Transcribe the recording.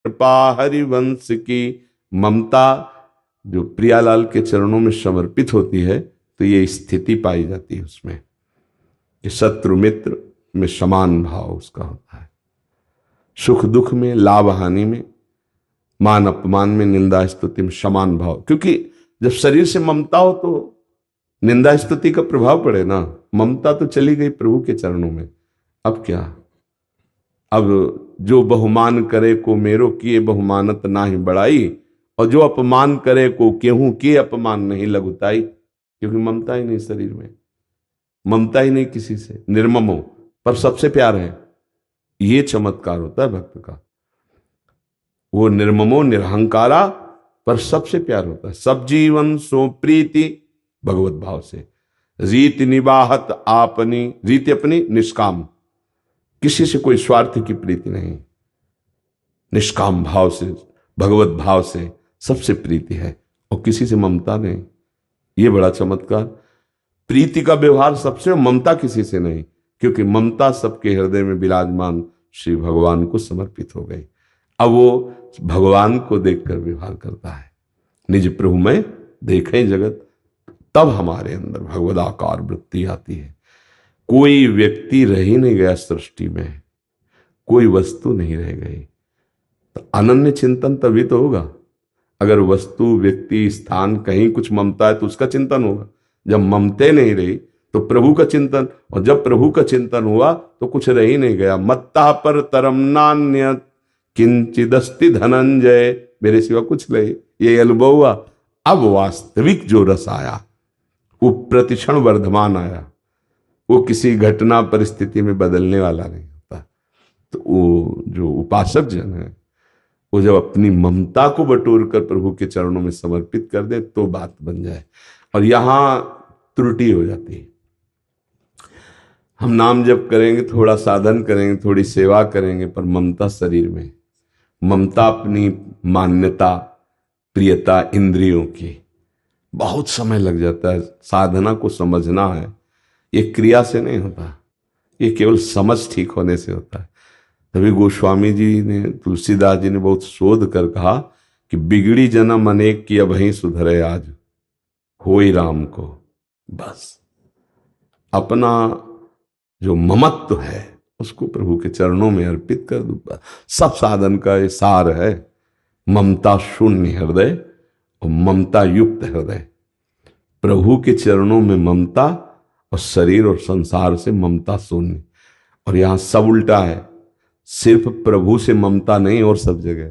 कृपा हरिवंश की। ममता जो प्रियालाल के चरणों में समर्पित होती है तो ये स्थिति पाई जाती है उसमें कि शत्रु मित्र में समान भाव उसका होता है, सुख दुख में, लाभ हानि में, मान अपमान में, निंदा स्तुति में समान भाव। क्योंकि जब शरीर से ममता हो तो निंदा स्तुति का प्रभाव पड़े ना। ममता तो चली गई प्रभु के चरणों में, अब क्या? अब जो बहुमान करे को मेरो किए बहुमानत नाही बढ़ाई, और जो अपमान करे को केहू किए अपमान नहीं लघुताई। क्योंकि ममता ही नहीं शरीर में, ममता ही नहीं किसी से, निर्मम हो पर सबसे प्यार है। ये चमत्कार होता है भक्त का। वो निर्ममो निरहंकारा पर सबसे प्यार होता है। सब जीवन सो प्रीति भगवत भाव से, रीति निवाहत आपनी, रीति अपनी निष्काम, किसी से कोई स्वार्थ की प्रीति नहीं, निष्काम भाव से, भगवत भाव से सबसे प्रीति है, और किसी से ममता नहीं। ये बड़ा चमत्कार। प्रीति का व्यवहार सबसे, ममता किसी से नहीं, क्योंकि ममता सबके हृदय में विराजमान श्री भगवान को समर्पित हो गई। अब वो भगवान को देखकर व्यवहार करता है। निज प्रभु में देखें जगत, तब हमारे अंदर भगवदाकार वृत्ति आती है। कोई व्यक्ति रह ही नहीं गया सृष्टि में, कोई वस्तु नहीं रह गई, तो अनन्य चिंतन तभी तो होगा। अगर वस्तु, व्यक्ति, स्थान, कहीं कुछ ममता है तो उसका चिंतन होगा। जब ममते नहीं रही तो प्रभु का चिंतन, और जब प्रभु का चिंतन हुआ तो कुछ रह ही नहीं गया। मत्ता पर तरम नान्य किंचिदस्ति धनंजय, मेरे सिवा कुछ नहीं, ये अनुभव हुआ। अब वास्तविक जो रस आया वो प्रतिक्षण वर्धमान आया, वो किसी घटना परिस्थिति में बदलने वाला नहीं होता। तो वो जो उपासक जन है वो जब अपनी ममता को बटोर कर प्रभु के चरणों में समर्पित कर दे तो बात बन जाए। और यहां त्रुटि हो जाती है। हम नाम जप करेंगे, थोड़ा साधन करेंगे, थोड़ी सेवा करेंगे, पर ममता शरीर में, ममता अपनी मान्यता, प्रियता इंद्रियों की, बहुत समय लग जाता है। साधना को समझना है, ये क्रिया से नहीं होता, ये केवल समझ ठीक होने से होता है। तभी गोस्वामी जी ने, तुलसीदास जी ने बहुत शोध कर कहा कि बिगड़ी जन्म अनेक की अभहीं सुधरे आज, होई राम को। बस अपना जो ममत्व है उसको प्रभु के चरणों में अर्पित कर दो। सब साधन का ये सार है, ममता शून्य हृदय और ममता युक्त हृदय। प्रभु के चरणों में ममता, और शरीर और संसार से ममता शून्य। और यहां सब उल्टा है, सिर्फ प्रभु से ममता नहीं और सब जगह।